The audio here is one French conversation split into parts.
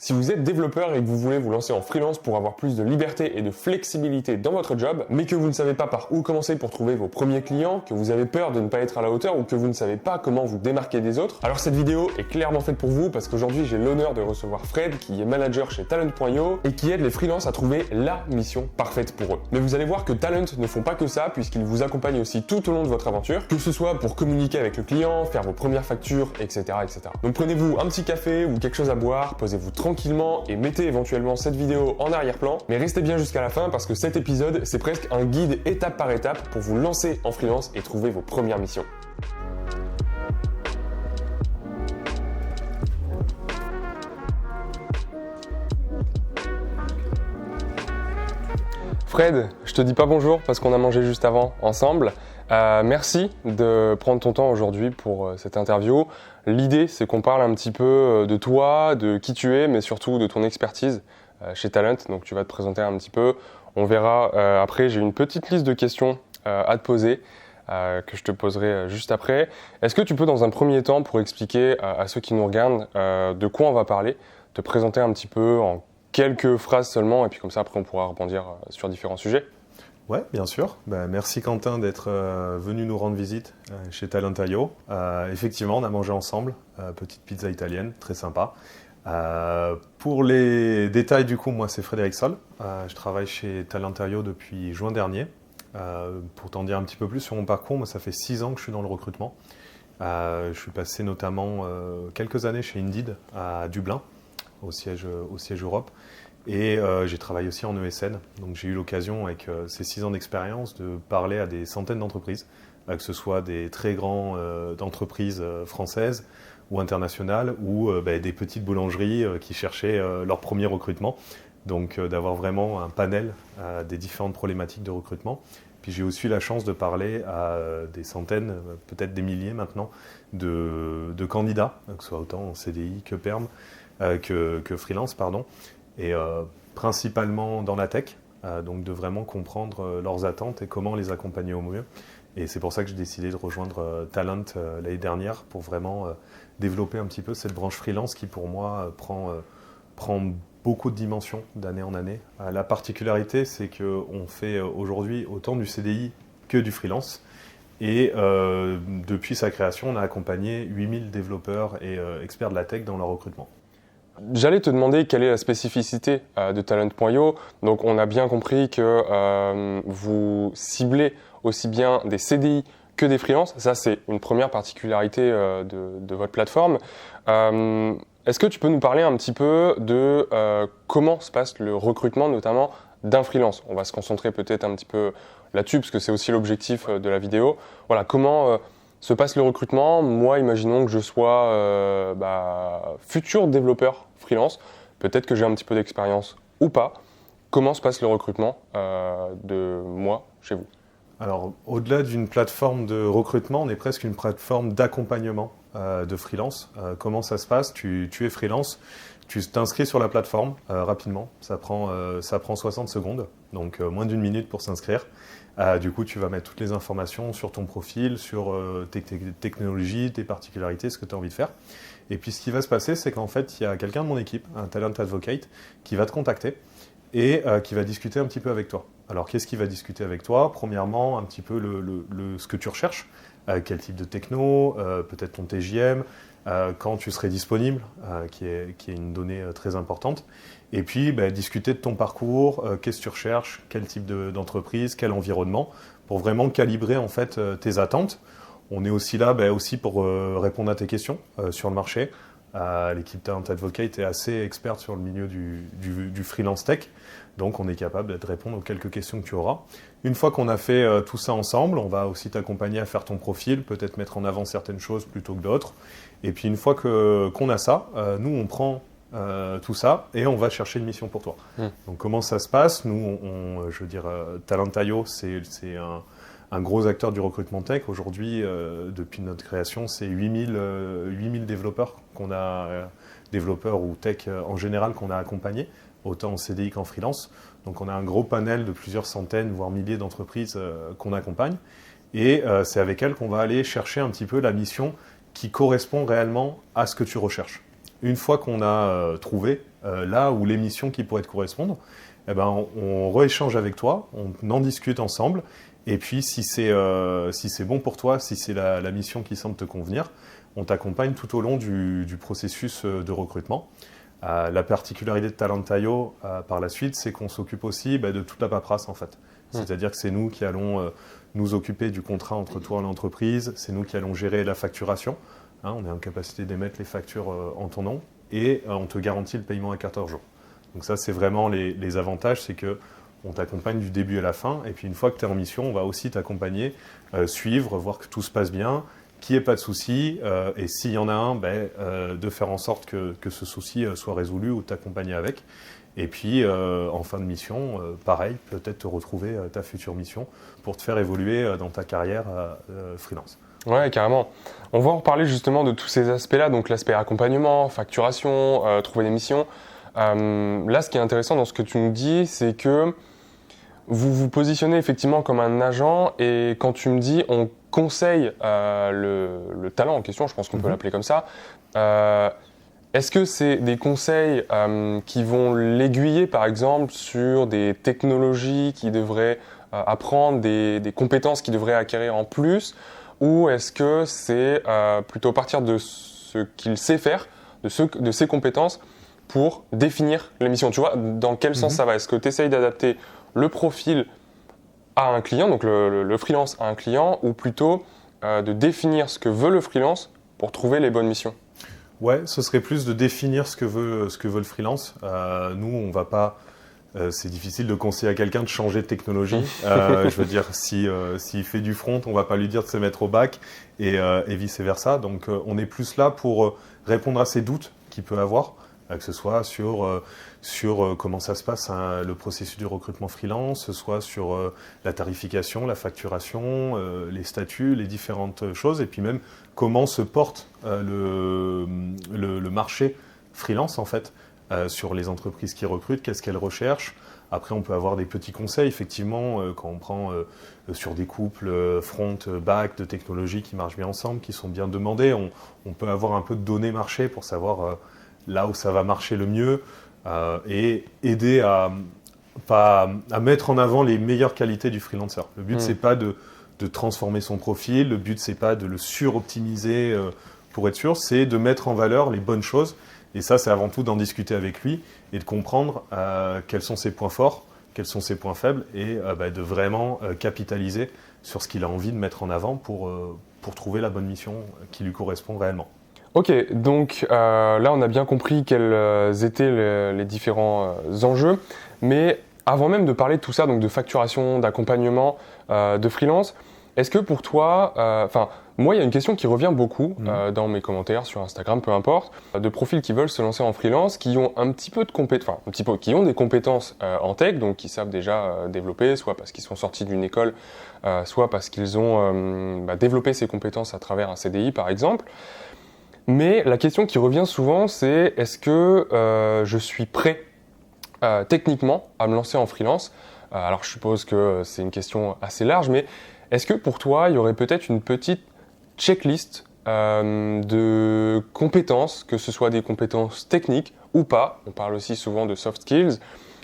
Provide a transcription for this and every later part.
Si vous êtes développeur et que vous voulez vous lancer en freelance pour avoir plus de liberté et de flexibilité dans votre job, mais que vous ne savez pas par où commencer pour trouver vos premiers clients, que vous avez peur de ne pas être à la hauteur ou que vous ne savez pas comment vous démarquer des autres, alors cette vidéo est clairement faite pour vous parce qu'aujourd'hui j'ai l'honneur de recevoir Fred qui est manager chez Talent.io et qui aide les freelances à trouver la mission parfaite pour eux. Mais vous allez voir que Talent ne font pas que ça puisqu'ils vous accompagnent aussi tout au long de votre aventure, que ce soit pour communiquer avec le client, faire vos premières factures, etc. etc. Donc prenez-vous un petit café ou quelque chose à boire, posez-vous tranquillement et mettez éventuellement cette vidéo en arrière-plan, mais restez bien jusqu'à la fin parce que cet épisode, c'est presque un guide étape par étape pour vous lancer en freelance et trouver vos premières missions. Fred, je te dis pas bonjour parce qu'on a mangé juste avant ensemble. Merci de prendre ton temps aujourd'hui pour cette interview. L'idée, c'est qu'on parle un petit peu de toi, de qui tu es, mais surtout de ton expertise chez Talent. Donc tu vas te présenter un petit peu. On verra après, j'ai une petite liste de questions à te poser que je te poserai juste après. Est-ce que tu peux dans un premier temps, pour expliquer à ceux qui nous regardent de quoi on va parler, te présenter un petit peu en quelques phrases seulement, et puis comme ça après on pourra rebondir sur différents sujets. Ouais, bien sûr. Merci Quentin d'être venu nous rendre visite chez Talent.io. Effectivement, on a mangé ensemble, petite pizza italienne, très sympa. Pour les détails, du coup, moi c'est Frédéric Sol. Je travaille chez Talent.io depuis juin dernier. Pour t'en dire un petit peu plus sur mon parcours, moi ça fait 6 ans que je suis dans le recrutement. Je suis passé notamment quelques années chez Indeed à Dublin, au siège Europe. Et j'ai travaillé aussi en ESN, donc j'ai eu l'occasion avec ces 6 ans d'expérience de parler à des centaines d'entreprises, que ce soit des très grandes entreprises françaises ou internationales ou des petites boulangeries qui cherchaient leur premier recrutement. Donc d'avoir vraiment un panel des différentes problématiques de recrutement. Puis j'ai aussi eu la chance de parler à des centaines, peut-être des milliers maintenant, de candidats, que ce soit autant en CDI que perm, que freelance, pardon. Et principalement dans la tech, donc de vraiment comprendre leurs attentes et comment les accompagner au mieux. Et c'est pour ça que j'ai décidé de rejoindre Talent l'année dernière pour vraiment développer un petit peu cette branche freelance qui pour moi prend beaucoup de dimensions d'année en année. La particularité, c'est qu'on fait aujourd'hui autant du CDI que du freelance. Et depuis sa création, on a accompagné 8000 développeurs et experts de la tech dans leur recrutement. J'allais te demander quelle est la spécificité de Talent.io. Donc on a bien compris que vous ciblez aussi bien des CDI que des freelances. Ça, c'est une première particularité de votre plateforme. Est-ce que tu peux nous parler un petit peu de comment se passe le recrutement, notamment d'un freelance? On va se concentrer peut-être un petit peu là-dessus, parce que c'est aussi l'objectif de la vidéo. Voilà, comment se passe le recrutement? Moi, imaginons que je sois futur développeur freelance. Peut-être que j'ai un petit peu d'expérience ou pas. Comment se passe le recrutement de moi chez vous? Alors, au-delà d'une plateforme de recrutement, on est presque une plateforme d'accompagnement de freelance. Comment ça se passe? Tu es freelance, tu t'inscris sur la plateforme rapidement. Ça prend 60 secondes, donc moins d'une minute pour s'inscrire. Du coup, tu vas mettre toutes les informations sur ton profil, sur tes technologies, tes particularités, ce que tu as envie de faire. Et puis, ce qui va se passer, c'est qu'en fait, il y a quelqu'un de mon équipe, un talent advocate, qui va te contacter et qui va discuter un petit peu avec toi. Alors, qu'est-ce qu'il va discuter avec toi? Premièrement, un petit peu ce que tu recherches, quel type de techno, peut-être ton TJM, quand tu serais disponible, qui est une donnée très importante. Et puis, discuter de ton parcours, qu'est-ce que tu recherches, quel type d'entreprise, quel environnement, pour vraiment calibrer en fait tes attentes. On est aussi là aussi pour répondre à tes questions sur le marché. L'équipe Talent Advocate est assez experte sur le milieu du freelance tech, donc on est capable de répondre aux quelques questions que tu auras. Une fois qu'on a fait tout ça ensemble, on va aussi t'accompagner à faire ton profil, peut-être mettre en avant certaines choses plutôt que d'autres. Et puis une fois qu'on a ça, nous on prend tout ça et on va chercher une mission pour toi. Donc comment ça se passe? Nous, Talent.io, c'est un gros acteur du recrutement tech. Aujourd'hui, depuis notre création, c'est 8000 développeurs développeurs ou tech en général qu'on a accompagnés, autant en CDI qu'en freelance. Donc on a un gros panel de plusieurs centaines, voire milliers d'entreprises qu'on accompagne. Et c'est avec elles qu'on va aller chercher un petit peu la mission qui correspond réellement à ce que tu recherches. Une fois qu'on a trouvé là où les missions qui pourraient te correspondre, eh ben, on rééchange avec toi, on en discute ensemble, et puis si c'est bon pour toi, si c'est la mission qui semble te convenir, on t'accompagne tout au long du processus de recrutement. La particularité de Talent.io par la suite, c'est qu'on s'occupe aussi de toute la paperasse en fait. C'est-à-dire que c'est nous qui allons nous occuper du contrat entre toi et l'entreprise, c'est nous qui allons gérer la facturation. On est en capacité d'émettre les factures en ton nom et on te garantit le paiement à 14 jours. Donc ça, c'est vraiment les avantages, c'est qu'on t'accompagne du début à la fin. Et puis une fois que tu es en mission, on va aussi t'accompagner, suivre, voir que tout se passe bien, qu'il n'y ait pas de souci. Et s'il y en a un, de faire en sorte que ce souci soit résolu ou t'accompagner avec. Et puis en fin de mission, pareil, peut-être te retrouver ta future mission pour te faire évoluer dans ta carrière freelance. Ouais, carrément. On va en reparler justement de tous ces aspects-là, donc l'aspect accompagnement, facturation, trouver des missions. Là, ce qui est intéressant dans ce que tu nous dis, c'est que vous vous positionnez effectivement comme un agent et quand tu me dis on conseille le talent en question, je pense qu'on peut l'appeler comme ça, est-ce que c'est des conseils qui vont l'aiguiller par exemple sur des technologies qu'il devrait apprendre, des compétences qu'il devrait acquérir en plus, ou est-ce que c'est plutôt partir de ce qu'il sait faire, de ses compétences pour définir la mission? Tu vois, dans quel sens ça va? Est-ce que tu essayes d'adapter le profil à un client, donc le freelance à un client, ou plutôt de définir ce que veut le freelance pour trouver les bonnes missions? Ouais, ce serait plus de définir ce que veut le freelance. Nous, on va pas... c'est difficile de conseiller à quelqu'un de changer de technologie. Je veux dire, s'il fait du front, on va pas lui dire de se mettre au back et vice-versa. Donc, on est plus là pour répondre à ses doutes qu'il peut avoir, que ce soit sur comment ça se passe le processus du recrutement freelance, soit sur la tarification, la facturation, les statuts, les différentes choses, et puis même comment se porte le marché freelance en fait sur les entreprises qui recrutent, qu'est-ce qu'elles recherchent. Après, on peut avoir des petits conseils, effectivement, quand on prend sur des couples front, back, de technologies qui marchent bien ensemble, qui sont bien demandées. On peut avoir un peu de données marché pour savoir là où ça va marcher le mieux et aider à mettre en avant les meilleures qualités du freelancer. Le but, c'est pas de transformer son profil, le but, c'est pas de le suroptimiser pour être sûr, c'est de mettre en valeur les bonnes choses. Et ça, c'est avant tout d'en discuter avec lui et de comprendre quels sont ses points forts, quels sont ses points faibles et de vraiment capitaliser sur ce qu'il a envie de mettre en avant pour trouver la bonne mission qui lui correspond réellement. Ok, donc là on a bien compris quels étaient les différents enjeux, mais avant même de parler de tout ça, donc de facturation, d'accompagnement, de freelance, est-ce que pour toi, moi il y a une question qui revient beaucoup dans mes commentaires sur Instagram, peu importe, de profils qui veulent se lancer en freelance, qui ont un petit peu de compétences, qui ont des compétences en tech, donc qui savent déjà développer, soit parce qu'ils sont sortis d'une école, soit parce qu'ils ont développé ces compétences à travers un CDI par exemple. Mais la question qui revient souvent, c'est est-ce que je suis prêt techniquement à me lancer en freelance? Alors je suppose que c'est une question assez large, mais est-ce que pour toi, il y aurait peut-être une petite checklist de compétences, que ce soit des compétences techniques ou pas? On parle aussi souvent de soft skills.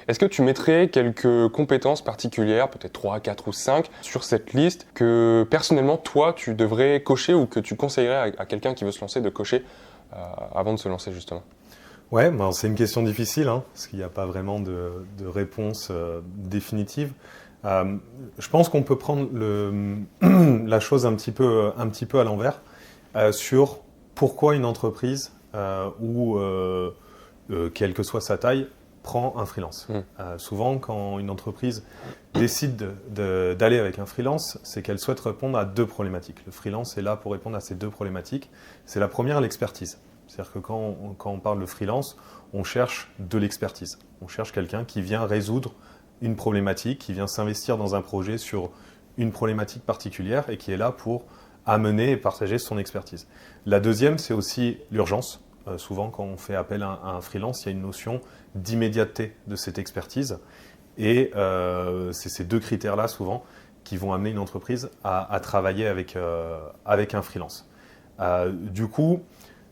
Est-ce que tu mettrais quelques compétences particulières, peut-être 3, 4 ou 5, sur cette liste que personnellement, toi, tu devrais cocher ou que tu conseillerais à quelqu'un qui veut se lancer de cocher avant de se lancer justement? Ouais, c'est une question difficile, parce qu'il n'y a pas vraiment de réponse définitive. Je pense qu'on peut prendre la chose un petit peu à l'envers sur pourquoi une entreprise ou quelle que soit sa taille prend un freelance. Souvent, quand une entreprise décide d'aller avec un freelance, c'est qu'elle souhaite répondre à deux problématiques. Le freelance est là pour répondre à ces deux problématiques. C'est la première, l'expertise. C'est-à-dire que quand on parle de freelance, on cherche de l'expertise. On cherche quelqu'un qui vient résoudre une problématique, qui vient s'investir dans un projet sur une problématique particulière et qui est là pour amener et partager son expertise. La deuxième, c'est aussi l'urgence. Souvent, quand on fait appel à un freelance, il y a une notion d'immédiateté de cette expertise. Et c'est ces deux critères-là, souvent, qui vont amener une entreprise à travailler avec un freelance. Du coup,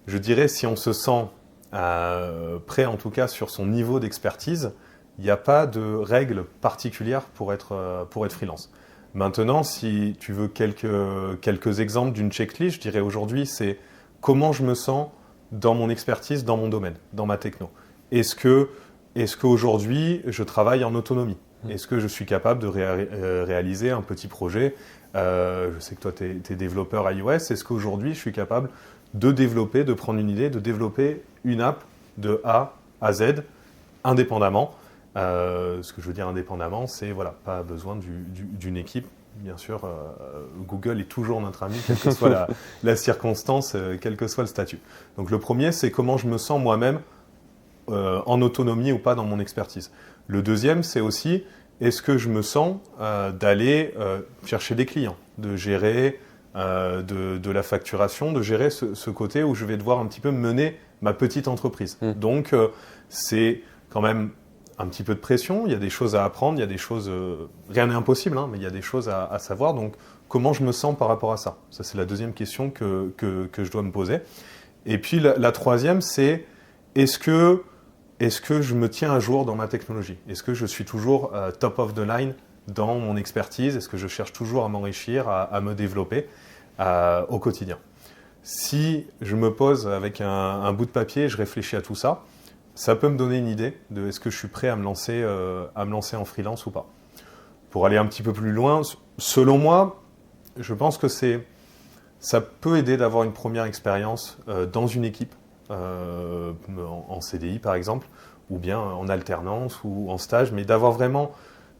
je dirais, si on se sent prêt en tout cas sur son niveau d'expertise, il n'y a pas de règles particulières pour être freelance. Maintenant, si tu veux quelques exemples d'une checklist, je dirais aujourd'hui, c'est comment je me sens dans mon expertise, dans mon domaine, dans ma techno. Est-ce qu'aujourd'hui, je travaille en autonomie ? Est-ce que je suis capable de réaliser un petit projet ? Je sais que toi, tu es développeur iOS. Est-ce qu'aujourd'hui, je suis capable de prendre une idée, de développer une app de A à Z, indépendamment ? Ce que je veux dire indépendamment, c'est pas besoin d'une équipe. Bien sûr, Google est toujours notre ami, quelle que soit la circonstance, quel que soit le statut. Donc le premier, c'est comment je me sens moi-même en autonomie ou pas dans mon expertise. Le deuxième, c'est aussi, est-ce que je me sens d'aller chercher des clients, de gérer de la facturation, de gérer ce côté où je vais devoir un petit peu mener ma petite entreprise. Donc, c'est quand même un petit peu de pression, il y a des choses à apprendre, il y a des choses, rien n'est impossible, mais il y a des choses à savoir. Donc, comment je me sens par rapport à ça ? Ça, c'est la deuxième question que je dois me poser. Et puis, la troisième, c'est est-ce que je me tiens à jour dans ma technologie ? Est-ce que je suis toujours top of the line dans mon expertise ? Est-ce que je cherche toujours à m'enrichir, à me développer au quotidien ? Si je me pose avec un bout de papier, je réfléchis à tout ça, ça peut me donner une idée de est-ce que je suis prêt à me lancer en freelance ou pas. Pour aller un petit peu plus loin, selon moi, je pense que ça peut aider d'avoir une première expérience dans une équipe, en CDI par exemple, ou bien en alternance ou en stage, mais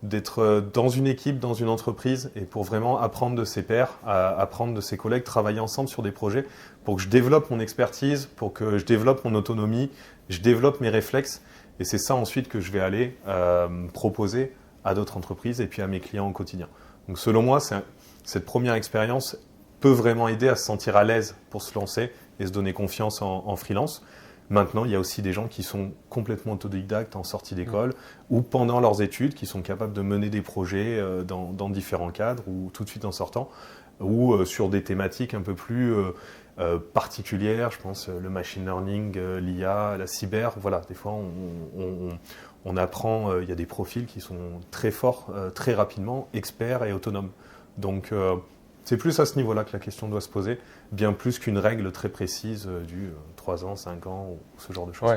d'être dans une équipe, dans une entreprise, et pour vraiment apprendre de ses pairs, apprendre de ses collègues, travailler ensemble sur des projets pour que je développe mon expertise, pour que je développe mon autonomie, je développe mes réflexes, et c'est ça ensuite que je vais aller proposer à d'autres entreprises et puis à mes clients au quotidien. Donc selon moi, cette première expérience peut vraiment aider à se sentir à l'aise pour se lancer et se donner confiance en freelance. Maintenant, il y a aussi des gens qui sont complètement autodidactes en sortie d'école ou pendant leurs études, qui sont capables de mener des projets dans différents cadres ou tout de suite en sortant, ou sur des thématiques un peu plus particulières. Je pense le machine learning, l'IA, la cyber. Voilà, des fois, on apprend, il y a des profils qui sont très forts, très rapidement, experts et autonomes. Donc, c'est plus à ce niveau-là que la question doit se poser, bien plus qu'une règle très précise du 3 ans, 5 ans, ou ce genre de choses.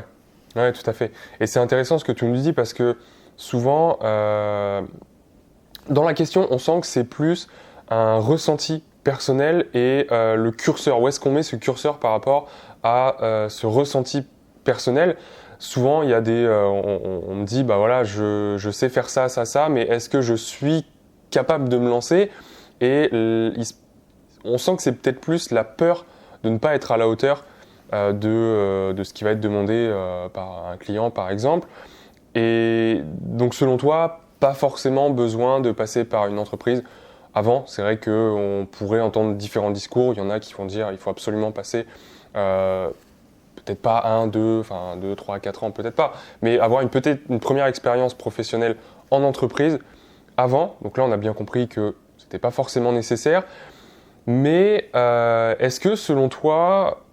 Ouais, tout à fait. Et c'est intéressant ce que tu nous dis parce que souvent, dans la question, on sent que c'est plus un ressenti personnel et le curseur. Où est-ce qu'on met ce curseur par rapport à ce ressenti personnel ? Souvent, il y a on me dit, je sais faire ça, ça, ça, mais est-ce que je suis capable de me lancer ? Et on sent que c'est peut-être plus la peur de ne pas être à la hauteur de ce qui va être demandé par un client, par exemple. Et donc, selon toi, pas forcément besoin de passer par une entreprise. Avant, c'est vrai qu'on pourrait entendre différents discours. Il y en a qui vont dire qu'il faut absolument passer, peut-être pas 1, 2, 3, 4 ans, peut-être pas, mais avoir peut-être une première expérience professionnelle en entreprise avant. Donc là, on a bien compris que c'était pas forcément nécessaire. Mais est-ce que selon toi,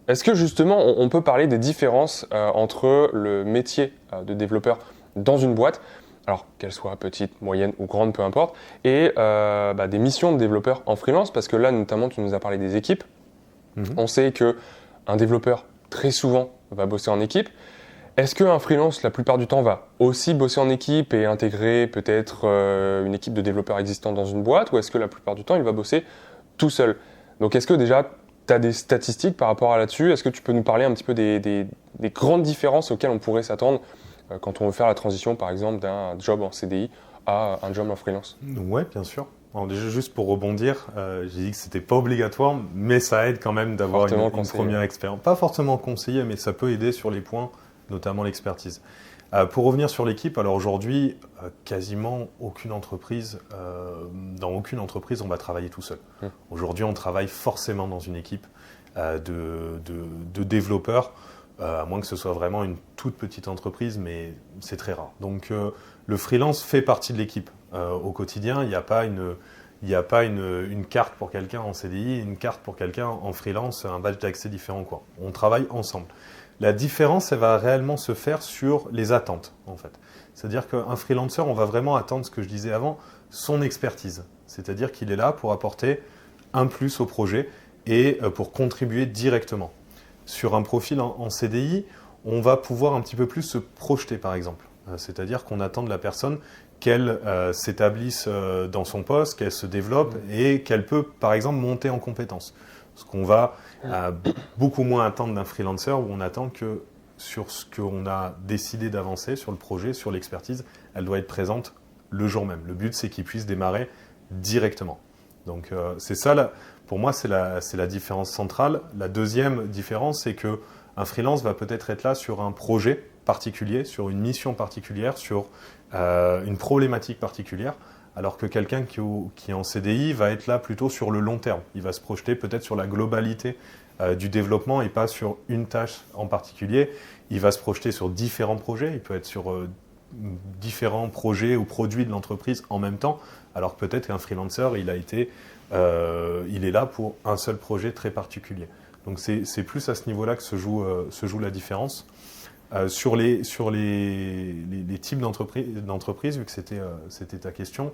est-ce que justement on peut parler des différences entre le métier de développeur dans une boîte, alors qu'elle soit petite, moyenne ou grande, peu importe, et des missions de développeur en freelance, parce que là notamment tu nous as parlé des équipes. On sait qu'un développeur très souvent va bosser en équipe. Est-ce qu'un freelance, la plupart du temps, va aussi bosser en équipe et intégrer peut-être une équipe de développeurs existants dans une boîte, ou est-ce que la plupart du temps, il va bosser tout seul ? Donc, est-ce que déjà, tu as des statistiques par rapport à là-dessus ? Est-ce que tu peux nous parler un petit peu des grandes différences auxquelles on pourrait s'attendre quand on veut faire la transition, par exemple, d'un job en CDI à un job en freelance ? Oui, bien sûr. Alors déjà, juste pour rebondir, j'ai dit que c'était pas obligatoire, mais ça aide quand même d'avoir une première expérience. Pas forcément conseillé, mais ça peut aider sur les points, notamment l'expertise. Pour revenir sur l'équipe, alors aujourd'hui, quasiment aucune entreprise, dans aucune entreprise, on va travailler tout seul. Aujourd'hui, on travaille forcément dans une équipe de développeurs, à moins que ce soit vraiment une toute petite entreprise, mais c'est très rare. Donc, le freelance fait partie de l'équipe. Au quotidien, il n'y a pas Il n'y a pas une carte pour quelqu'un en CDI, une carte pour quelqu'un en freelance, un badge d'accès différent, quoi. On travaille ensemble. La différence, elle va réellement se faire sur les attentes, en fait. C'est-à-dire qu'un freelancer, on va vraiment attendre ce que je disais avant, son expertise. C'est-à-dire qu'il est là pour apporter un plus au projet et pour contribuer directement. Sur un profil en CDI, on va pouvoir un petit peu plus se projeter, par exemple. C'est-à-dire qu'on attend de la personne qu'elle s'établisse dans son poste, qu'elle se développe et qu'elle peut, par exemple, monter en compétences. Ce qu'on va beaucoup moins attendre d'un freelancer où on attend que sur ce qu'on a décidé d'avancer, sur le projet, sur l'expertise, elle doit être présente le jour même. Le but, c'est qu'il puisse démarrer directement. Donc c'est ça, pour moi, c'est la différence centrale. La deuxième différence, c'est qu'un freelance va peut-être être là sur un projet particulier, sur une mission particulière, sur une problématique particulière, alors que quelqu'un qui est en CDI va être là plutôt sur le long terme. Il va se projeter peut-être sur la globalité du développement et pas sur une tâche en particulier. Il va se projeter sur différents projets, il peut être sur différents projets ou produits de l'entreprise en même temps, alors que peut-être qu'un freelancer, il est là pour un seul projet très particulier. Donc c'est plus à ce niveau-là que se joue la différence. Sur les types d'entreprises, vu que c'était ta question,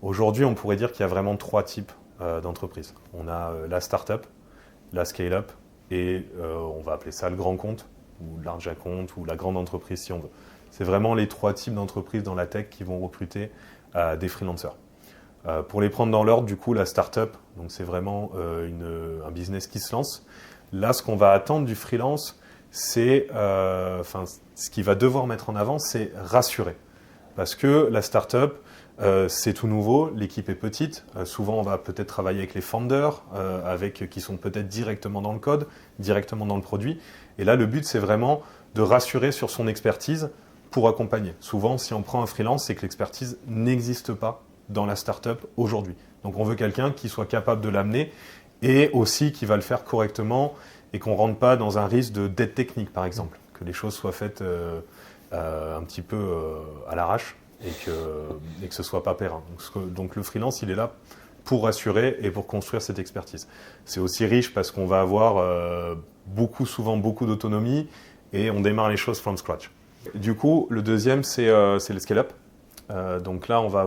aujourd'hui on pourrait dire qu'il y a vraiment 3 types d'entreprises. On a la start-up, la scale-up et on va appeler ça le grand compte ou large compte ou la grande entreprise si on veut. C'est vraiment les 3 types d'entreprises dans la tech qui vont recruter des freelancers. Pour les prendre dans l'ordre, du coup, la start-up, donc c'est vraiment un business qui se lance. Là, ce qu'on va attendre du freelance, c'est, ce qu'il va devoir mettre en avant, c'est rassurer. Parce que la start-up, c'est tout nouveau, l'équipe est petite. Souvent, on va peut-être travailler avec les founders, qui sont peut-être directement dans le code, directement dans le produit. Et là, le but, c'est vraiment de rassurer sur son expertise pour accompagner. Souvent, si on prend un freelance, c'est que l'expertise n'existe pas dans la start-up aujourd'hui. Donc, on veut quelqu'un qui soit capable de l'amener et aussi qui va le faire correctement et qu'on ne rentre pas dans un risque de dette technique, par exemple, que les choses soient faites un petit peu à l'arrache et que ce ne soit pas périn. Donc le freelance, il est là pour rassurer et pour construire cette expertise. C'est aussi riche parce qu'on va avoir souvent beaucoup d'autonomie et on démarre les choses from scratch. Du coup, le deuxième, c'est le scale-up. Donc là, on va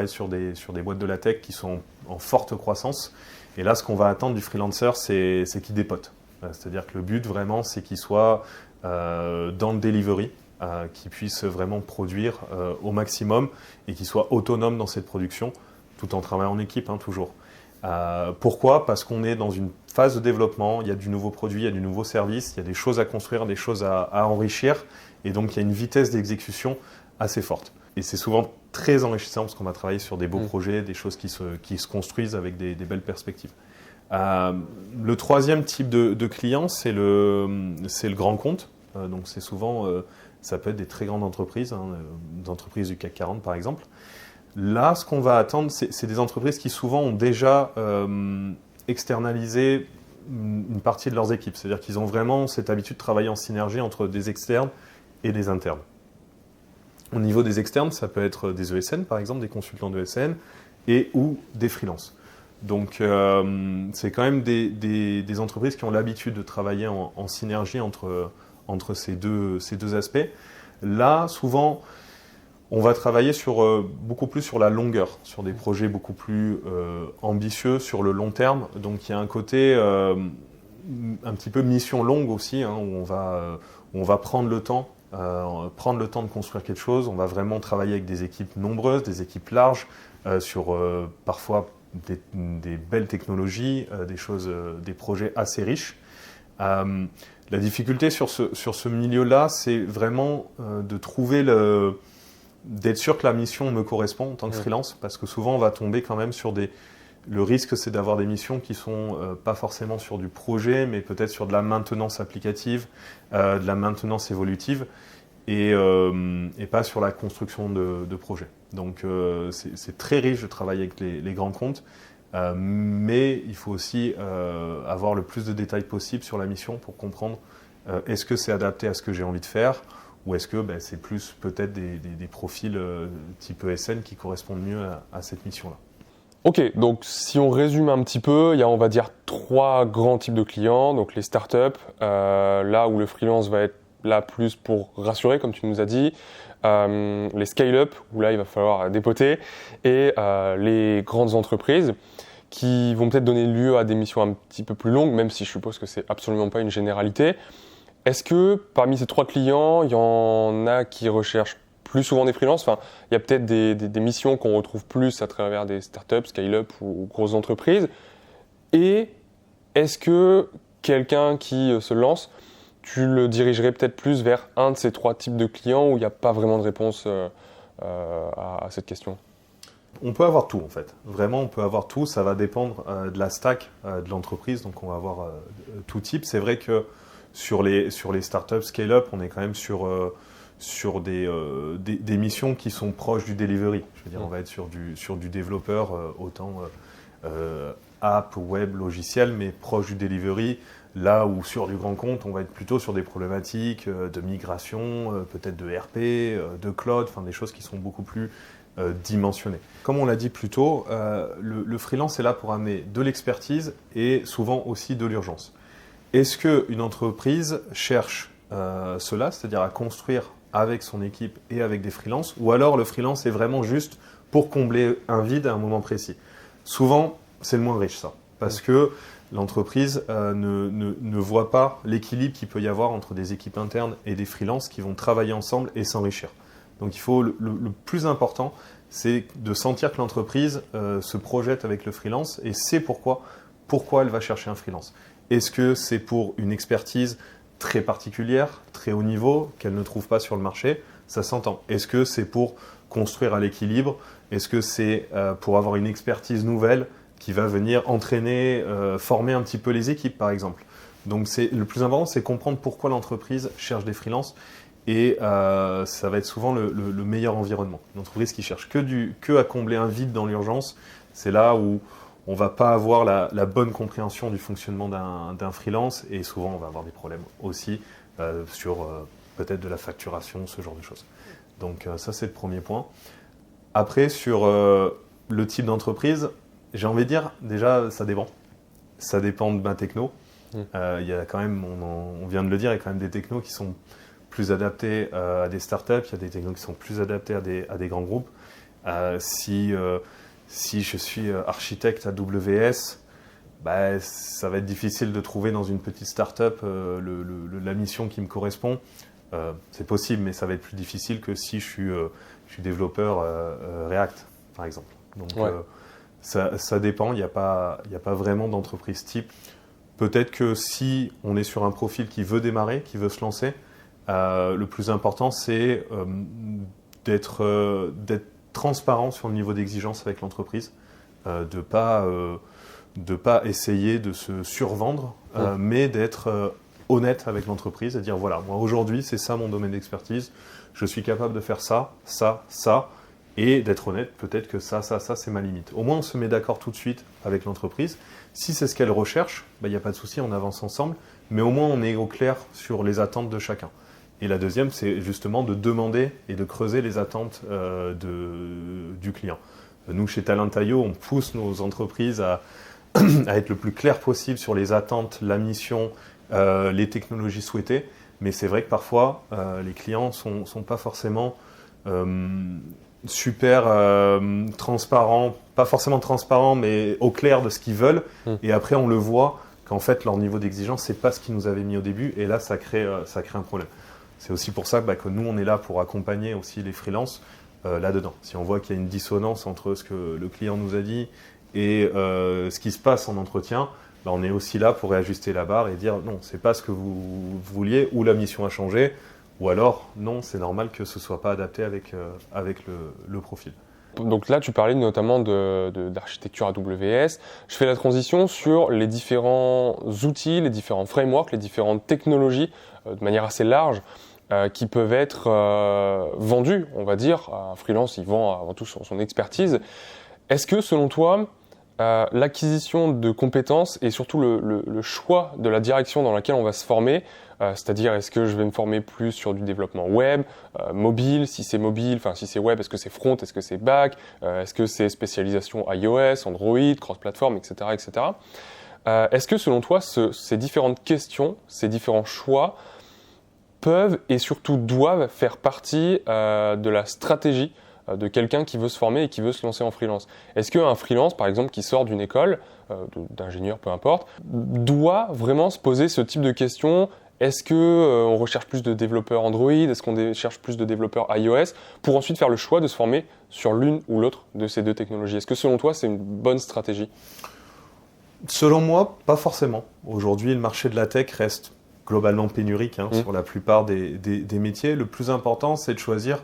être sur des boîtes de la tech qui sont en forte croissance. Et là, ce qu'on va attendre du freelancer, c'est qu'il dépote. C'est-à-dire que le but, vraiment, c'est qu'il soit dans le delivery, qu'il puisse vraiment produire au maximum et qu'il soit autonome dans cette production, tout en travaillant en équipe, toujours. Pourquoi ? Parce qu'on est dans une phase de développement, il y a du nouveau produit, il y a du nouveau service, il y a des choses à construire, des choses à enrichir. Et donc, il y a une vitesse d'exécution assez forte. Et c'est souvent très enrichissant parce qu'on va travailler sur des beaux projets, des choses qui se construisent avec des belles perspectives. Le troisième type de client, c'est le grand compte. Donc c'est souvent, ça peut être des très grandes entreprises, des entreprises du CAC 40 par exemple. Là, ce qu'on va attendre, c'est des entreprises qui souvent ont déjà externalisé une partie de leurs équipes. C'est-à-dire qu'ils ont vraiment cette habitude de travailler en synergie entre des externes et des internes. Au niveau des externes, ça peut être des ESN, par exemple, des consultants d'ESN ou des freelances. Donc, c'est quand même des entreprises qui ont l'habitude de travailler en synergie entre ces deux aspects. Là, souvent, on va travailler beaucoup plus sur la longueur, sur des projets beaucoup plus ambitieux sur le long terme. Donc, il y a un côté un petit peu mission longue aussi, où on va prendre le temps de construire quelque chose. On va vraiment travailler avec des équipes nombreuses, des équipes larges, sur parfois des belles technologies, des projets assez riches. La difficulté sur ce milieu-là, c'est vraiment de trouver d'être sûr que la mission me correspond en tant que freelance, parce que souvent on va tomber quand même sur le risque, c'est d'avoir des missions qui sont pas forcément sur du projet, mais peut-être sur de la maintenance applicative, de la maintenance évolutive, et pas sur la construction de projets. Donc c'est très riche de travailler avec les grands comptes, mais il faut aussi avoir le plus de détails possible sur la mission pour comprendre est-ce que c'est adapté à ce que j'ai envie de faire, ou est-ce que c'est plus peut-être des profils type ESN qui correspondent mieux à cette mission-là. Ok, donc si on résume un petit peu, il y a on va dire 3 grands types de clients. Donc les startups, là où le freelance va être là plus pour rassurer, comme tu nous as dit. Les scale-up, où là il va falloir dépoter. Et les grandes entreprises qui vont peut-être donner lieu à des missions un petit peu plus longues, même si je suppose que c'est absolument pas une généralité. Est-ce que parmi ces 3 clients, il y en a qui recherchent plus souvent des freelances? Enfin, il y a peut-être des missions qu'on retrouve plus à travers des startups, scale-up ou grosses entreprises. Et est-ce que quelqu'un qui se lance, tu le dirigerais peut-être plus vers un de ces 3 types de clients où il n'y a pas vraiment de réponse à cette question? On peut avoir tout en fait. Vraiment, on peut avoir tout. Ça va dépendre de la stack de l'entreprise. Donc, on va avoir tout type. C'est vrai que sur les startups scale-up, on est quand même sur des missions qui sont proches du delivery. Je veux dire, on va être sur du développeur, autant app, web, logiciel, mais proche du delivery. Là où sur du grand compte, on va être plutôt sur des problématiques de migration, peut-être de RP, de cloud, enfin des choses qui sont beaucoup plus dimensionnées. Comme on l'a dit plus tôt, le freelance est là pour amener de l'expertise et souvent aussi de l'urgence. Est-ce qu'une entreprise cherche cela, c'est-à-dire à construire avec son équipe et avec des freelances, ou alors le freelance est vraiment juste pour combler un vide à un moment précis? Souvent, c'est le moins riche ça, parce que l'entreprise ne voit pas l'équilibre qu'il peut y avoir entre des équipes internes et des freelances qui vont travailler ensemble et s'enrichir. Donc il faut le plus important, c'est de sentir que l'entreprise se projette avec le freelance et sait pourquoi elle va chercher un freelance. Est-ce que c'est pour une expertise très particulière, très haut niveau, qu'elle ne trouve pas sur le marché? Ça s'entend. Est-ce que c'est pour construire à l'équilibre? Est-ce que c'est pour avoir une expertise nouvelle qui va venir entraîner, former un petit peu les équipes, par exemple? Donc le plus important, c'est comprendre pourquoi l'entreprise cherche des freelances. Et ça va être souvent le meilleur environnement. Une entreprise qui cherche que à combler un vide dans l'urgence, c'est là où on ne va pas avoir la bonne compréhension du fonctionnement d'un freelance et souvent on va avoir des problèmes aussi sur peut-être de la facturation, ce genre de choses. Donc ça c'est le premier point. Après sur le type d'entreprise, j'ai envie de dire déjà ça dépend. Ça dépend de ma techno. Il y a quand même, on vient de le dire, il y a quand même des technos qui sont plus adaptés à des startups, il y a des technos qui sont plus adaptés à des grands groupes. Si je suis architecte AWS, ça va être difficile de trouver dans une petite startup la mission qui me correspond. C'est possible, mais ça va être plus difficile que si je suis développeur React, par exemple. Donc ouais. Ça dépend, il n'y a pas vraiment d'entreprise type. Peut-être que si on est sur un profil qui veut démarrer, qui veut se lancer, le plus important, c'est d'être transparent sur le niveau d'exigence avec l'entreprise, de pas essayer de se survendre, mais d'être honnête avec l'entreprise et dire voilà, moi aujourd'hui, c'est ça mon domaine d'expertise, je suis capable de faire ça, ça, ça, et d'être honnête, peut-être que ça, c'est ma limite. Au moins, on se met d'accord tout de suite avec l'entreprise. Si c'est ce qu'elle recherche, il n'y a pas de souci, on avance ensemble, mais au moins on est au clair sur les attentes de chacun. Et la deuxième, c'est justement de demander et de creuser les attentes du client. Nous, chez Talent.io, on pousse nos entreprises à être le plus clair possible sur les attentes, la mission, les technologies souhaitées. Mais c'est vrai que parfois, les clients ne sont pas forcément super transparents, pas forcément transparents, mais au clair de ce qu'ils veulent. Et après, on le voit qu'en fait, leur niveau d'exigence, ce n'est pas ce qu'ils nous avaient mis au début. Et là, ça crée un problème. C'est aussi pour ça que nous, on est là pour accompagner aussi les freelances là-dedans. Si on voit qu'il y a une dissonance entre ce que le client nous a dit et ce qui se passe en entretien, on est aussi là pour réajuster la barre et dire non, c'est pas ce que vous vouliez, ou la mission a changé, ou alors non, c'est normal que ce soit pas adapté avec le profil. Donc là, tu parlais notamment d'architecture AWS. Je fais la transition sur les différents outils, les différents frameworks, les différentes technologies de manière assez large qui peuvent être vendus, on va dire. Un freelance, il vend avant tout son expertise. Est-ce que, selon toi, l'acquisition de compétences et surtout le choix de la direction dans laquelle on va se former, c'est-à-dire est-ce que je vais me former plus sur du développement web, mobile, si c'est mobile, enfin si c'est web, est-ce que c'est front, est-ce que c'est back, est-ce que c'est spécialisation iOS, Android, cross-platform, etc., etc. Est-ce que selon toi, ces différentes questions, ces différents choix peuvent et surtout doivent faire partie de la stratégie de quelqu'un qui veut se former et qui veut se lancer en freelance? Est-ce qu'un freelance, par exemple, qui sort d'une école, d'ingénieur, peu importe, doit vraiment se poser ce type de questions? Est-ce qu'on recherche plus de développeurs Android? Est-ce qu'on cherche plus de développeurs iOS? Pour ensuite faire le choix de se former sur l'une ou l'autre de ces deux technologies. Est-ce que selon toi, c'est une bonne stratégie? Selon moi, pas forcément. Aujourd'hui, le marché de la tech reste globalement pénurique sur la plupart des métiers. Le plus important, c'est de choisir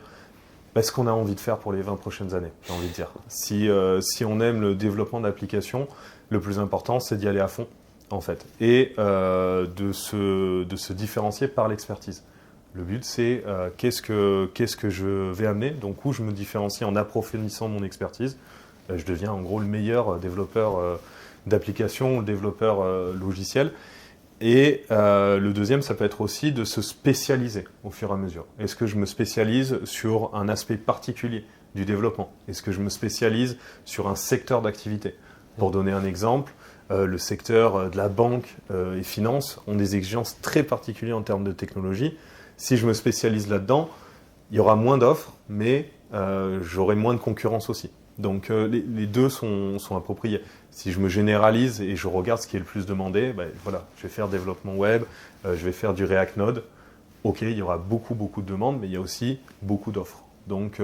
ce qu'on a envie de faire pour les 20 prochaines années, j'ai envie de dire. Si on aime le développement d'applications, le plus important, c'est d'y aller à fond, en fait, et de se différencier par l'expertise. Le but, c'est qu'est-ce que je vais amener, donc où je me différencie en approfondissant mon expertise. Je deviens en gros le meilleur développeur d'applications, le développeur logiciel. Et le deuxième, ça peut être aussi de se spécialiser au fur et à mesure. Est-ce que je me spécialise sur un aspect particulier du développement? Est-ce que je me spécialise sur un secteur d'activité? Pour donner un exemple, le secteur de la banque et finance ont des exigences très particulières en termes de technologie. Si je me spécialise là-dedans, il y aura moins d'offres, mais j'aurai moins de concurrence aussi. Donc les deux sont appropriés. Si je me généralise et je regarde ce qui est le plus demandé, voilà, je vais faire développement web, je vais faire du React Node. Ok, il y aura beaucoup de demandes, mais il y a aussi beaucoup d'offres. Donc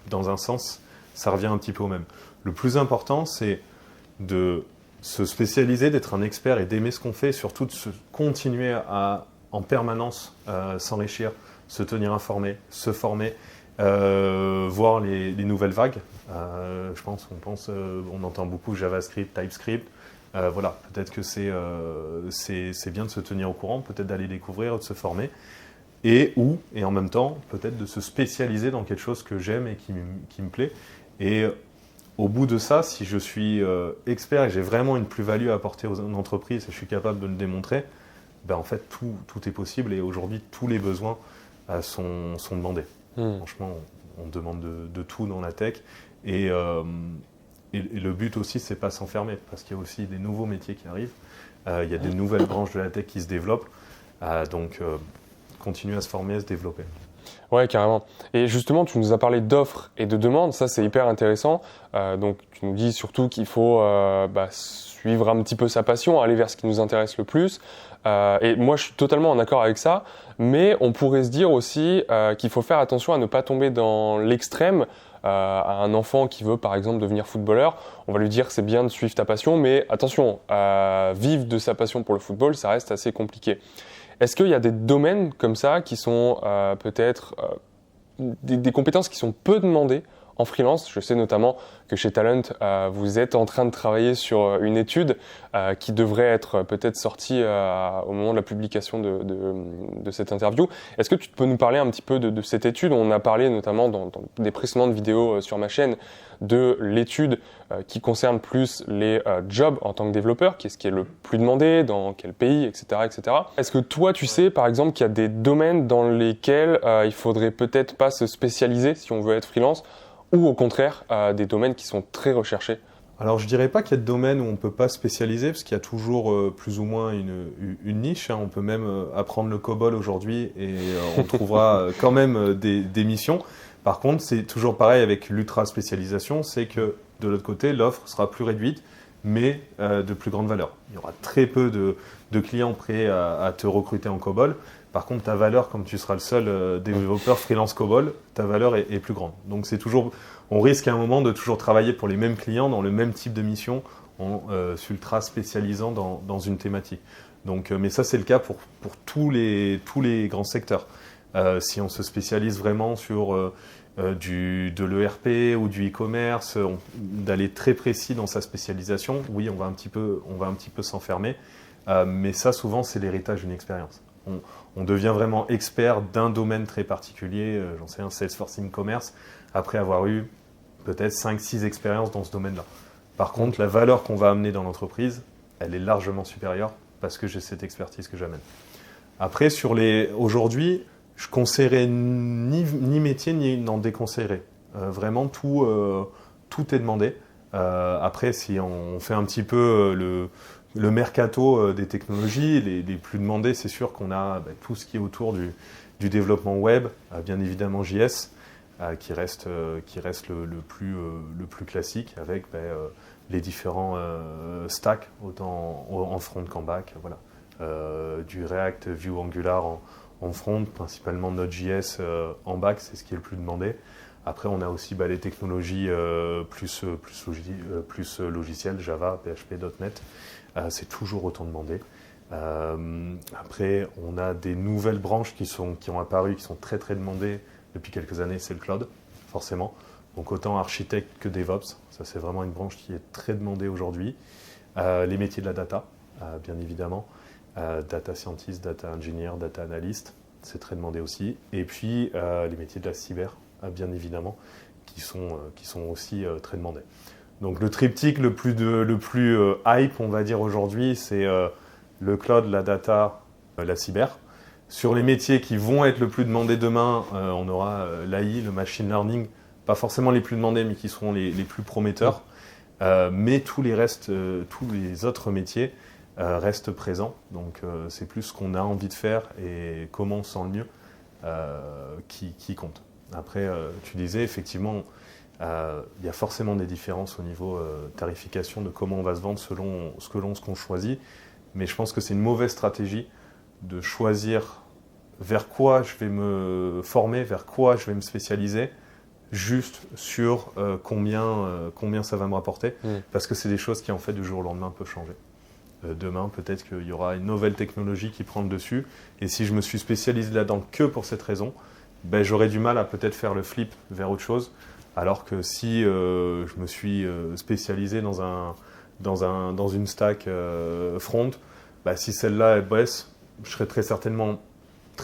dans un sens, ça revient un petit peu au même. Le plus important, c'est de se spécialiser, d'être un expert et d'aimer ce qu'on fait, et surtout de continuer à en permanence s'enrichir, se tenir informé, se former, voir les nouvelles vagues. On entend beaucoup JavaScript, TypeScript. Voilà, peut-être que c'est bien de se tenir au courant, peut-être d'aller découvrir, de se former, et en même temps, peut-être de se spécialiser dans quelque chose que j'aime et qui me plaît. Et au bout de ça, si je suis expert et j'ai vraiment une plus-value à apporter aux entreprises et je suis capable de le démontrer, en fait, tout est possible et aujourd'hui, tous les besoins sont demandés. Franchement, on demande de tout dans la tech. Et le but aussi, c'est pas s'enfermer, parce qu'il y a aussi des nouveaux métiers qui arrivent. Il y a des nouvelles branches de la tech qui se développent. Donc, continuer à se former, à se développer. Ouais, carrément. Et justement, tu nous as parlé d'offres et de demandes. Ça, c'est hyper intéressant. Donc, tu nous dis surtout qu'il faut suivre un petit peu sa passion, aller vers ce qui nous intéresse le plus. Et moi, je suis totalement en accord avec ça. Mais on pourrait se dire aussi qu'il faut faire attention à ne pas tomber dans l'extrême. À un enfant qui veut par exemple devenir footballeur, on va lui dire c'est bien de suivre ta passion, mais attention, vivre de sa passion pour le football, ça reste assez compliqué. Est-ce qu'il y a des domaines comme ça qui sont peut-être des compétences qui sont peu demandées en freelance? Je sais notamment que chez Talent, vous êtes en train de travailler sur une étude qui devrait être peut-être sortie au moment de la publication de cette interview. Est-ce que tu peux nous parler un petit peu de cette étude? On a parlé notamment dans des précédentes vidéos sur ma chaîne de l'étude qui concerne plus les jobs en tant que développeur, qu'est-ce qui est le plus demandé, dans quel pays, etc., etc. Est-ce que toi, tu sais, par exemple, qu'il y a des domaines dans lesquels il faudrait peut-être pas se spécialiser si on veut être freelance, ou au contraire, des domaines qui sont très recherchés? Alors, je dirais pas qu'il y a de domaines où on ne peut pas spécialiser, parce qu'il y a toujours plus ou moins une niche. On peut même apprendre le COBOL aujourd'hui et on trouvera quand même des missions. Par contre, c'est toujours pareil avec l'ultra-spécialisation, c'est que de l'autre côté, l'offre sera plus réduite, mais de plus grande valeur. Il y aura très peu de clients prêts à te recruter en COBOL. Par contre, ta valeur, comme tu seras le seul développeur freelance COBOL, ta valeur est plus grande. Donc, on risque à un moment de toujours travailler pour les mêmes clients dans le même type de mission en s'ultra spécialisant dans une thématique. Donc, mais ça, c'est le cas pour tous les grands secteurs. Si on se spécialise vraiment sur de l'ERP ou du e-commerce, d'aller très précis dans sa spécialisation, oui, on va un petit peu s'enfermer. Mais ça, souvent, c'est l'héritage d'une expérience. On devient vraiment expert d'un domaine très particulier, j'en sais un, Salesforce e-commerce, après avoir eu peut-être 5-6 expériences dans ce domaine-là. Par contre, la valeur qu'on va amener dans l'entreprise, elle est largement supérieure parce que j'ai cette expertise que j'amène. Après, aujourd'hui, je ne conseillerais ni métier, ni n'en déconseillerais. Vraiment, tout est demandé. Après, si on fait un petit peu le mercato des technologies, les plus demandés, c'est sûr qu'on a tout ce qui est autour du développement web, bien évidemment JS, qui reste le plus classique avec les différents stacks, autant en front qu'en back. Voilà. Du React, Vue, Angular en front, principalement Node.js en back, c'est ce qui est le plus demandé. Après, on a aussi les technologies plus logicielles, Java, PHP, .NET. C'est toujours autant demandé. Après, on a des nouvelles branches qui ont apparu, qui sont très très demandées depuis quelques années, c'est le cloud, forcément. Donc autant architecte que DevOps, ça c'est vraiment une branche qui est très demandée aujourd'hui. Les métiers de la data, bien évidemment. Data scientist, data engineer, data analyst, c'est très demandé aussi. Et puis les métiers de la cyber, bien évidemment, qui sont aussi très demandés. Donc le triptyque le plus hype, on va dire aujourd'hui, c'est le cloud, la data, la cyber. Sur les métiers qui vont être le plus demandés demain, on aura l'AI, le machine learning, pas forcément les plus demandés, mais qui seront les plus prometteurs. Mais tous les autres métiers restent présents. Donc c'est plus ce qu'on a envie de faire et comment on se sent le mieux qui compte. Après, tu disais effectivement, il y a forcément des différences au niveau tarification de comment on va se vendre selon ce qu'on choisit. Mais je pense que c'est une mauvaise stratégie de choisir vers quoi je vais me former, vers quoi je vais me spécialiser, juste sur combien ça va me rapporter. Parce que c'est des choses qui, en fait, du jour au lendemain, peuvent changer. Demain, peut-être qu'il y aura une nouvelle technologie qui prend le dessus. Et si je me suis spécialisé là-dedans que pour cette raison, j'aurais du mal à peut-être faire le flip vers autre chose. Alors que si je me suis spécialisé dans une stack front, si celle-là elle baisse, je serai très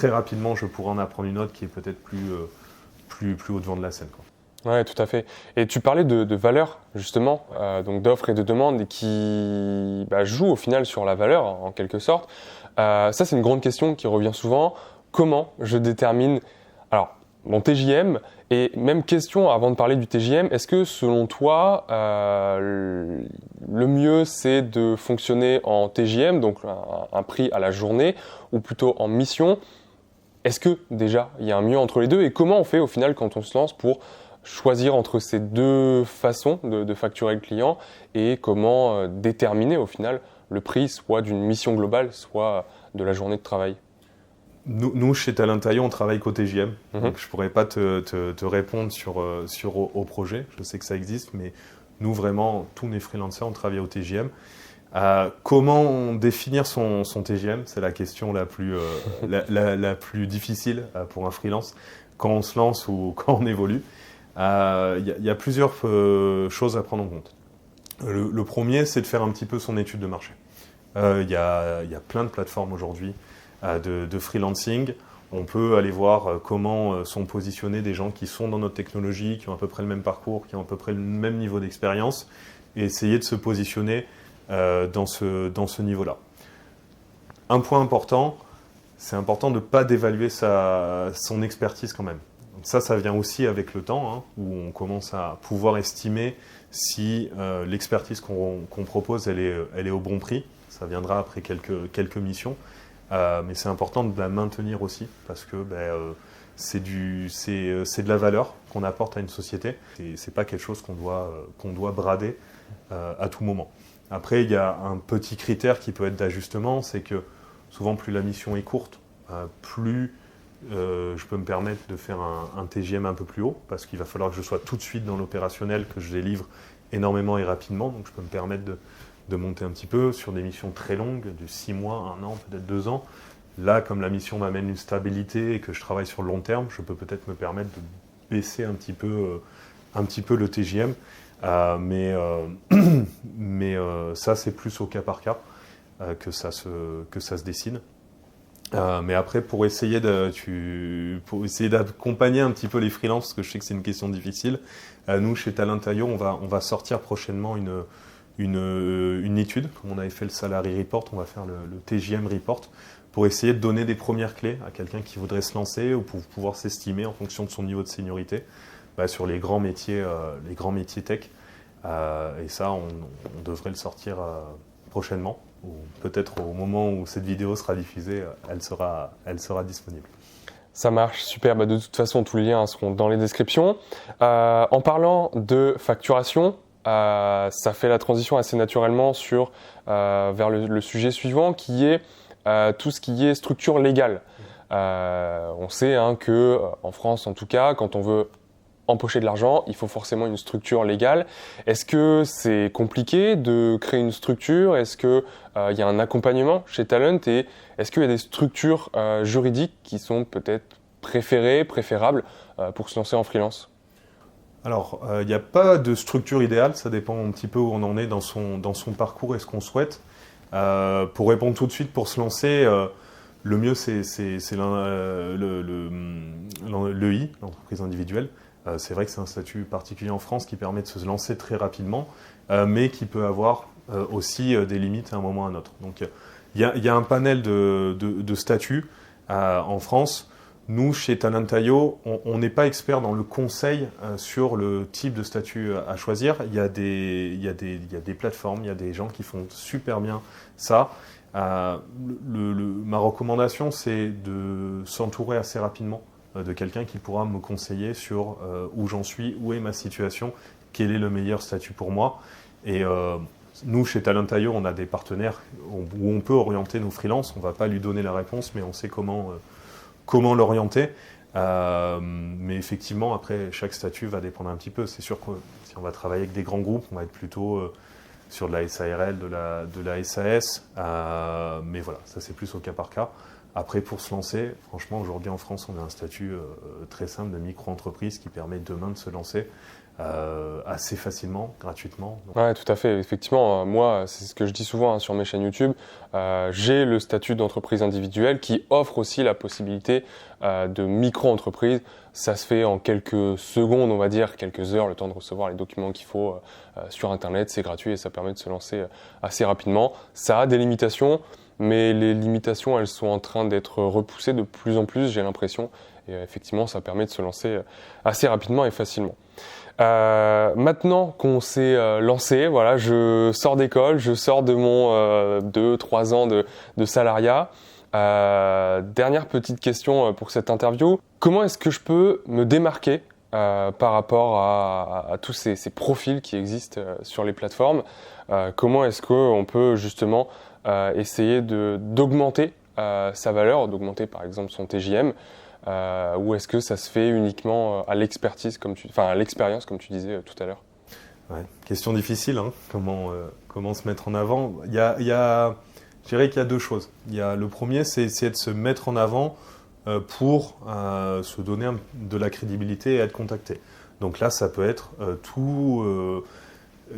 rapidement, je pourrais en apprendre une autre qui est peut-être plus au devant de la scène, quoi. Ouais, tout à fait. Et tu parlais de valeur, justement, donc d'offres et de demandes, et qui jouent au final sur la valeur, en quelque sorte. Ça, c'est une grande question qui revient souvent. Comment je détermine mon TJM? Et même question, avant de parler du TJM, est-ce que selon toi, le mieux c'est de fonctionner en TJM, donc un prix à la journée, ou plutôt en mission? Est-ce que déjà il y a un mieux entre les deux? Et comment on fait au final quand on se lance pour choisir entre ces deux façons de facturer le client, et comment déterminer au final le prix soit d'une mission globale, soit de la journée de travail? Nous, chez Talentaio, on travaille qu'au TJM, donc je ne pourrais pas te répondre au projet. Je sais que ça existe, mais nous, vraiment, tous les freelancers, on travaille au TJM. Comment définir son TJM? C'est la question la plus difficile pour un freelance quand on se lance ou quand on évolue. Il y a plusieurs choses à prendre en compte. Le premier, c'est de faire un petit peu son étude de marché. Il y a plein de plateformes aujourd'hui de freelancing. On peut aller voir comment sont positionnés des gens qui sont dans notre technologie, qui ont à peu près le même parcours, qui ont à peu près le même niveau d'expérience, et essayer de se positionner dans ce niveau-là. Un point important, c'est important de ne pas dévaluer son expertise quand même. Donc ça vient aussi avec le temps, où on commence à pouvoir estimer si l'expertise qu'on propose, elle est au bon prix. Ça viendra après quelques missions. Mais c'est important de la maintenir aussi parce que c'est de la valeur qu'on apporte à une société. C'est pas quelque chose qu'on doit brader à tout moment. Après, il y a un petit critère qui peut être d'ajustement, c'est que souvent plus la mission est courte, plus je peux me permettre de faire un TJM un peu plus haut parce qu'il va falloir que je sois tout de suite dans l'opérationnel, que je délivre énormément et rapidement. Donc je peux me permettre de monter un petit peu sur des missions très longues, de 6 mois, 1 an, peut-être 2 ans. Là, comme la mission m'amène une stabilité et que je travaille sur le long terme, je peux peut-être me permettre de baisser un petit peu le TJM. Mais ça, c'est plus au cas par cas que ça se décide. Mais après, pour essayer d'accompagner un petit peu les freelances, parce que je sais que c'est une question difficile, nous, chez Talent.io, on va sortir prochainement une étude, comme on avait fait le Salary Report, on va faire le TJM Report, pour essayer de donner des premières clés à quelqu'un qui voudrait se lancer ou pour pouvoir s'estimer en fonction de son niveau de seniorité sur les grands métiers tech. Et ça, on devrait le sortir prochainement, ou peut-être au moment où cette vidéo sera diffusée, elle sera disponible. Ça marche, super. De toute façon, tous les liens seront dans les descriptions. En parlant de facturation, ça fait la transition assez naturellement vers le sujet suivant, qui est tout ce qui est structure légale. On sait que en France, en tout cas, quand on veut empocher de l'argent, il faut forcément une structure légale. Est-ce que c'est compliqué de créer une structure? Est-ce qu'il y a un accompagnement chez Talent? Et est-ce qu'il y a des structures juridiques qui sont peut-être préférables pour se lancer en freelance? Alors, il n'y a pas de structure idéale, ça dépend un petit peu où on en est dans son parcours et ce qu'on souhaite. Pour répondre tout de suite, pour se lancer, le mieux c'est l'EI, l'entreprise individuelle. C'est vrai que c'est un statut particulier en France qui permet de se lancer très rapidement, mais qui peut avoir aussi des limites à un moment ou à un autre. Donc il y a un panel de statuts en France. Nous, chez Talent.io, on n'est pas expert dans le conseil sur le type de statut à choisir. Il y a des plateformes, il y a des gens qui font super bien ça. Ma recommandation, c'est de s'entourer assez rapidement de quelqu'un qui pourra me conseiller sur où j'en suis, où est ma situation, quel est le meilleur statut pour moi. Et nous, chez Talent.io, on a des partenaires où on peut orienter nos freelances. On ne va pas lui donner la réponse, mais on sait comment l'orienter. Mais effectivement, après, chaque statut va dépendre un petit peu. C'est sûr que si on va travailler avec des grands groupes, on va être plutôt sur de la SARL, de la SAS. Mais voilà, ça c'est plus au cas par cas. Après, pour se lancer, franchement, aujourd'hui en France, on a un statut très simple de micro-entreprise qui permet demain de se lancer assez facilement, gratuitement. Ouais, tout à fait. Effectivement, moi, c'est ce que je dis souvent sur mes chaînes YouTube. J'ai le statut d'entreprise individuelle qui offre aussi la possibilité de micro-entreprise. Ça se fait en quelques secondes, on va dire, quelques heures, le temps de recevoir les documents qu'il faut sur Internet. C'est gratuit et ça permet de se lancer assez rapidement. Ça a des limitations, mais les limitations, elles sont en train d'être repoussées de plus en plus, j'ai l'impression. Et effectivement, ça permet de se lancer assez rapidement et facilement. Maintenant qu'on s'est lancé, voilà, je sors d'école, je sors de mon 2-3 ans de salariat. Dernière petite question pour cette interview. Comment est-ce que je peux me démarquer par rapport à tous ces profils qui existent sur les plateformes? Comment est-ce qu'on peut justement essayer d'augmenter sa valeur, d'augmenter par exemple son TJM? Ou est-ce que ça se fait uniquement à l'expertise, à l'expérience, comme tu disais tout à l'heure? Ouais, question difficile, hein. Comment se mettre en avant? Je dirais qu'il y a deux choses. Le premier, c'est essayer de se mettre en avant pour se donner de la crédibilité et être contacté. Donc là, ça peut être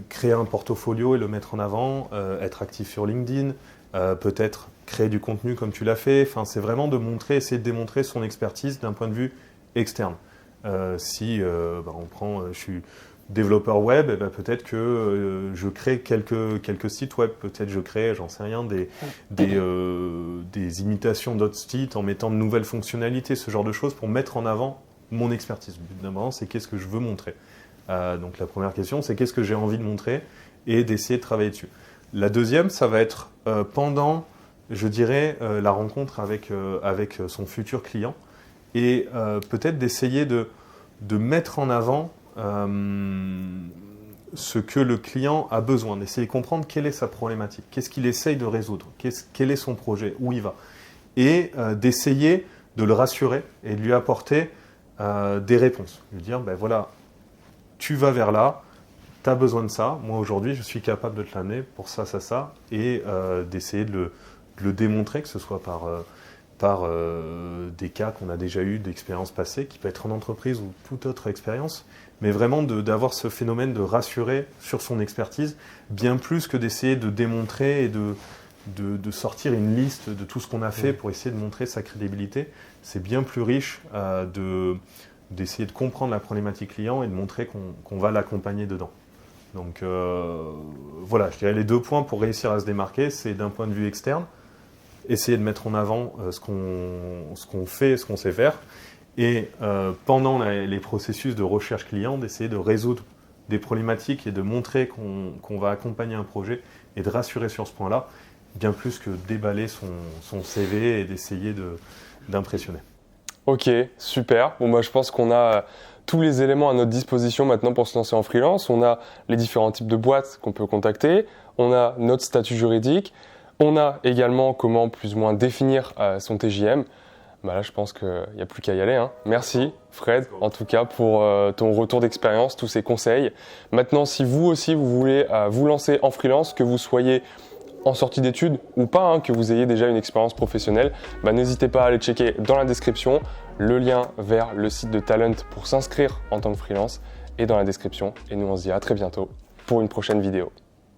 créer un portfolio et le mettre en avant, être actif sur LinkedIn, peut-être créer du contenu comme tu l'as fait. Enfin, c'est vraiment essayer de démontrer son expertise d'un point de vue externe. On prend, je suis développeur web, peut-être que je crée quelques sites web. Peut-être je crée, j'en sais rien, des imitations d'autres sites en mettant de nouvelles fonctionnalités, ce genre de choses pour mettre en avant mon expertise. Le but d'abord, c'est qu'est-ce que je veux montrer. Donc la première question, c'est qu'est-ce que j'ai envie de montrer et d'essayer de travailler dessus. La deuxième, ça va être pendant, je dirais, la rencontre avec son futur client et peut-être d'essayer de mettre en avant ce que le client a besoin, d'essayer de comprendre quelle est sa problématique, qu'est-ce qu'il essaye de résoudre, quel est son projet, où il va, et d'essayer de le rassurer et de lui apporter des réponses. Lui dire, voilà, tu vas vers là, tu as besoin de ça, moi aujourd'hui je suis capable de te l'amener pour ça, et d'essayer de le démontrer, que ce soit par des cas qu'on a déjà eu d'expériences passées, qui peut être en entreprise ou toute autre expérience, mais vraiment d'avoir ce phénomène de rassurer sur son expertise, bien plus que d'essayer de démontrer et de sortir une liste de tout ce qu'on a fait pour essayer de montrer sa crédibilité. C'est bien plus riche d'essayer de comprendre la problématique client et de montrer qu'on va l'accompagner dedans. Donc voilà, je dirais les 2 points pour réussir à se démarquer, c'est d'un point de vue externe, essayer de mettre en avant ce qu'on fait, ce qu'on sait faire, et pendant les processus de recherche client, d'essayer de résoudre des problématiques et de montrer qu'on va accompagner un projet et de rassurer sur ce point-là, bien plus que déballer son CV et d'essayer d'impressionner. Ok, super. Bon, moi, je pense qu'on a tous les éléments à notre disposition maintenant pour se lancer en freelance. On a les différents types de boîtes qu'on peut contacter. On a notre statut juridique. On a également comment plus ou moins définir son TJM. Bah là, je pense qu'il n'y a plus qu'à y aller, hein. Merci Fred, en tout cas, pour ton retour d'expérience, tous ces conseils. Maintenant, si vous aussi, vous voulez vous lancer en freelance, que vous soyez en sortie d'études ou pas, hein, que vous ayez déjà une expérience professionnelle, bah, n'hésitez pas à aller checker dans la description le lien vers le site de Talent pour s'inscrire en tant que freelance est dans la description. Et nous, on se dit à très bientôt pour une prochaine vidéo.